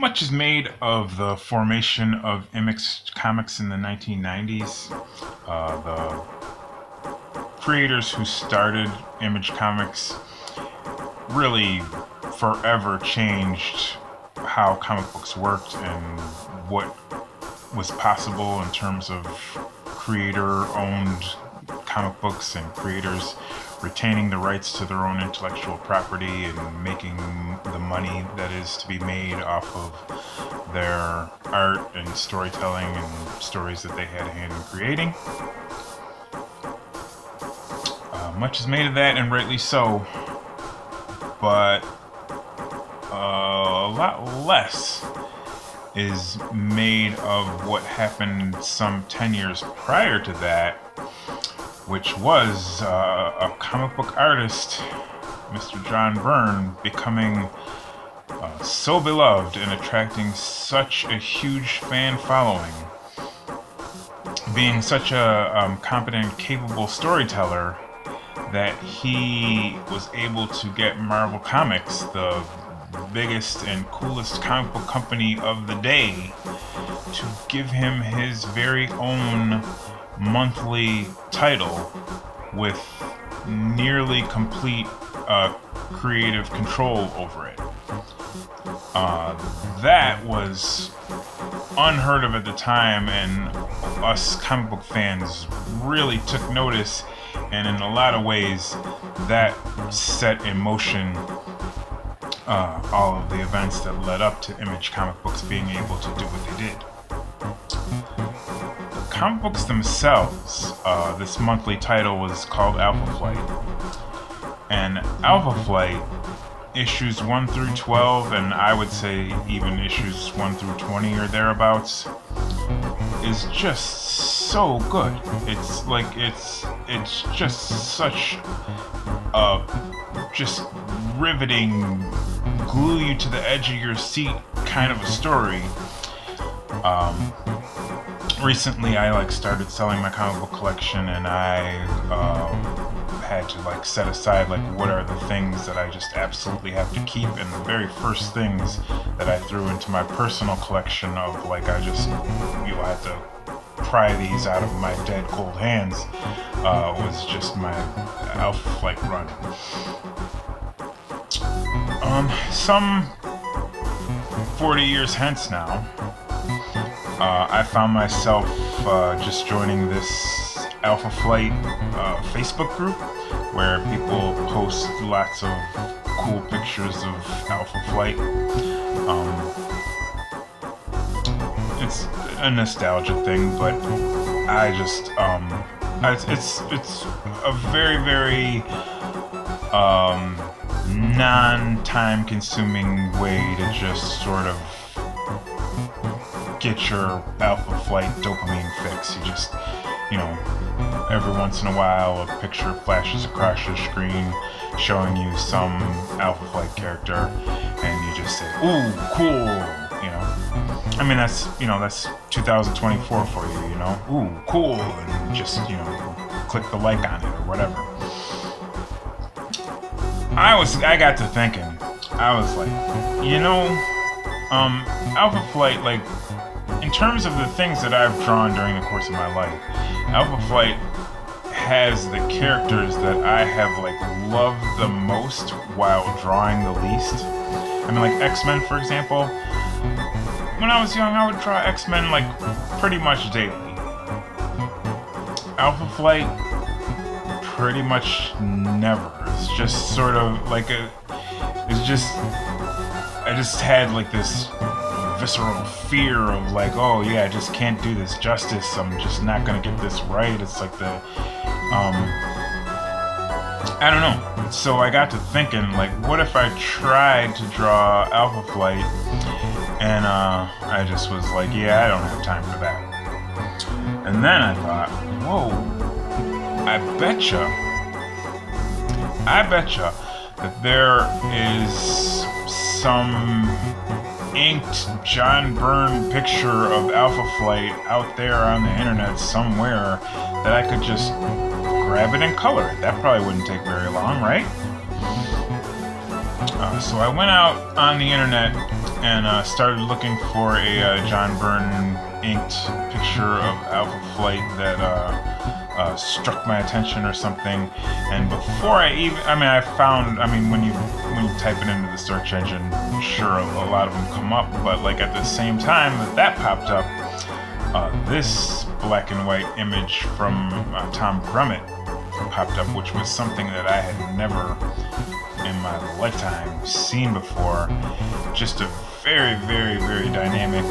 Much is made of the formation of Image Comics in the 1990s. The creators who started Image Comics really forever changed how comic books worked and what was possible in terms of creator-owned comic books and creators retaining the rights to their own intellectual property and making the money that is to be made off of their art and storytelling and stories that they had a hand in creating. Much is made of that, and rightly so, but a lot less is made of what happened some 10 years prior to that, which was a comic book artist, Mr. John Byrne, becoming so beloved and attracting such a huge fan following, being such a competent, capable storyteller, that he was able to get Marvel Comics, the biggest and coolest comic book company of the day, to give him his very own monthly title with nearly complete creative control over it. That was unheard of at the time, and us comic book fans really took notice, and in a lot of ways that set in motion all of the events that led up to Image comic books being able to do what they did. The comic books themselves, this monthly title was called Alpha Flight, and Alpha Flight issues 1 through 12, and I would say even issues 1 through 20 or thereabouts, is just so good. It's like it's just such a just riveting, glue you to the edge of your seat kind of a story. Recently I started selling my comic book collection, and I had to set aside what are the things that I just absolutely have to keep, and the very first things that I threw into my personal collection of I had to pry these out of my dead cold hands was just my Alpha Flight run. Some 40 years hence now, I found myself just joining this Alpha Flight Facebook group where people post lots of cool pictures of Alpha Flight. It's a nostalgia thing, but I just it's a very, very non-time consuming way to just sort of get your Alpha Flight dopamine fix. You just, every once in a while a picture flashes across your screen showing you some Alpha Flight character, and you just say, ooh, cool, I mean, that's 2024 for you, ooh, cool, and just, click the like on it or whatever. I got to thinking, I was like, Alpha Flight, in terms of the things that I've drawn during the course of my life, Alpha Flight has the characters that I have loved the most while drawing the least. I mean, X-Men, for example. When I was young, I would draw X-Men pretty much daily. Alpha Flight, pretty much never. It's just sort of I just had this visceral fear of oh yeah, I just can't do this justice, I'm just not gonna get this right. It's I don't know. So I got to thinking, what if I tried to draw Alpha Flight, and I just was yeah, I don't have time for that. And then I thought, whoa, I betcha that there is some inked John Byrne picture of Alpha Flight out there on the internet somewhere that I could just grab it and color it. That probably wouldn't take very long, right? So I went out on the internet and started looking for a John Byrne inked picture of Alpha Flight that struck my attention or something. And before I found, when you type it into the search engine, sure, a lot of them come up, but like at the same time that popped up, this black and white image from Tom Grummett popped up, which was something that I had never in my lifetime seen before. Just a very, very, very dynamic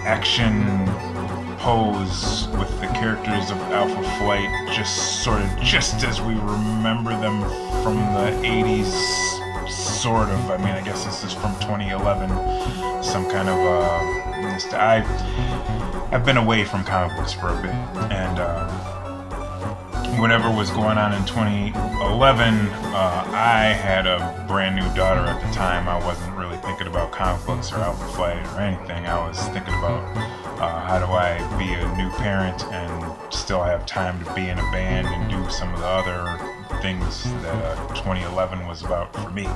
action pose with the characters of Alpha Flight just as we remember them from the 80s, sort of. I guess this is from 2011, some kind of I've been away from comic books for a bit, and whatever was going on in 2011, I had a brand new daughter at the time. I wasn't really thinking about comic books or Alpha Flight or anything. I was thinking about how do I be a new parent and still have time to be in a band and do some of the other things that 2011 was about for me.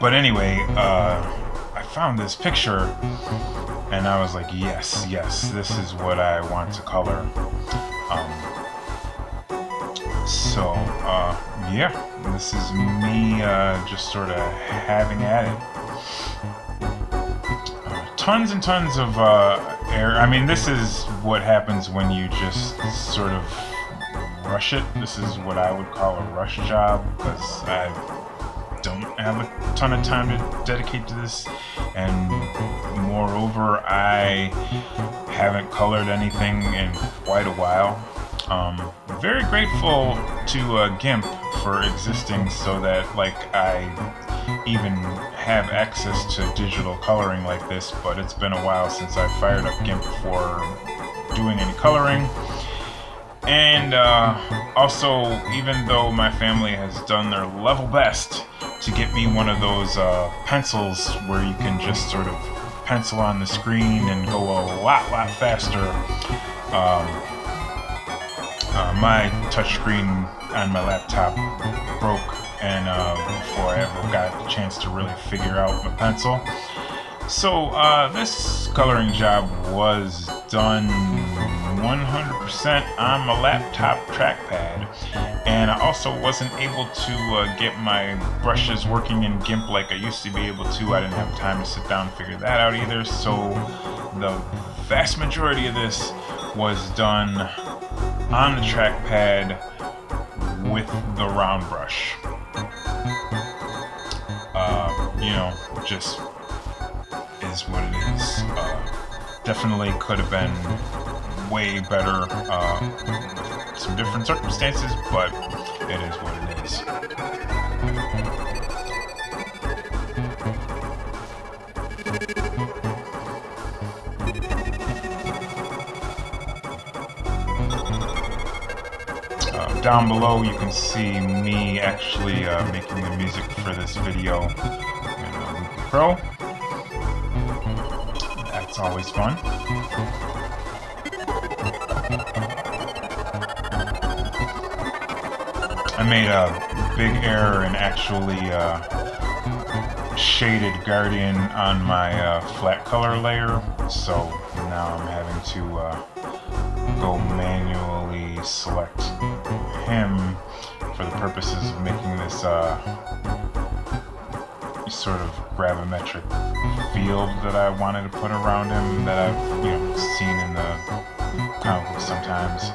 But anyway, I found this picture and I was like, yes, this is what I want to color. Yeah, this is me just sort of having at it. Tons and tons of air. This is what happens when you just sort of rush it. This is what I would call a rush job, because I don't have a ton of time to dedicate to this, and moreover, I haven't colored anything in quite a while. Very grateful to GIMP for existing, so that I even have access to digital coloring like this, but it's been a while since I fired up GIMP for doing any coloring. And also, even though my family has done their level best to get me one of those pencils where you can just sort of pencil on the screen and go a lot faster, my touchscreen on my laptop broke, and before I ever got the chance to really figure out my pencil. So this coloring job was done 100% on my laptop trackpad, and I also wasn't able to get my brushes working in GIMP like I used to be able to. I didn't have time to sit down and figure that out either, so the vast majority of this was done on the trackpad with the round brush. Just is what it is. Definitely could have been way better, some different circumstances, but it is what it is. Down below you can see me actually making the music for this video in Loopy Pro. That's always fun. I made a big error in actually shaded Guardian on my flat color layer, so now I'm having to go manually select him for the purposes of making this sort of gravimetric field that I wanted to put around him, that I've seen in the comic books sometimes.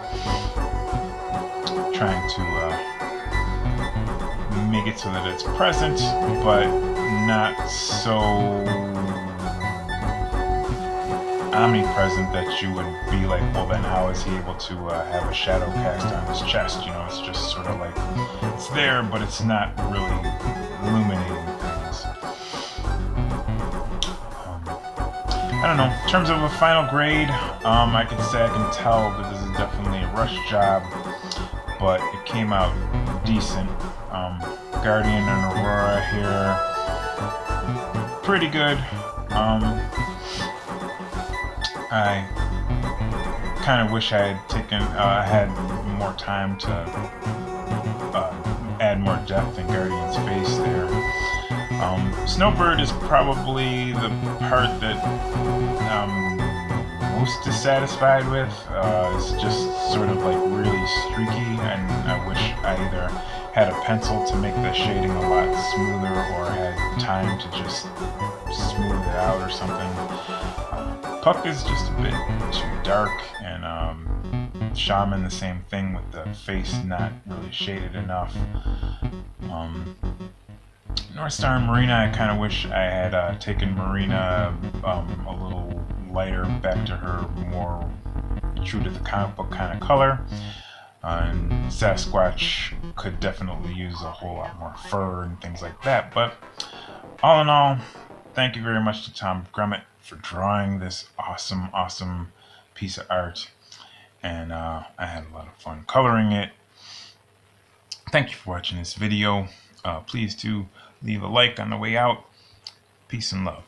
Trying to make it so that it's present, but not so omnipresent that you would be like, well, then how is he able to have a shadow cast on his chest? It's just sort of like, it's there, but it's not really illuminating things. I don't know. In terms of a final grade, I can say I can tell that this is definitely a rush job, but it came out decent. Guardian and Aurora here, pretty good. I kind of wish I had had more time to depth in Guardian's face there. Snowbird is probably the part that most dissatisfied with. It's just sort of like really streaky, and I wish I either had a pencil to make the shading a lot smoother or had time to just smooth it out or something. Puck is just a bit too dark, and Shaman the same thing with the face not really shaded enough. Northstar and Marina, I kind of wish I had taken Marina a little lighter, back to her more true to the comic book kind of color. And Sasquach could definitely use a whole lot more fur and things like that. But all in all, thank you very much to Tom Grummett for drawing this awesome piece of art. And I had a lot of fun coloring it. Thank you for watching this video. Please do leave a like on the way out. Peace and love.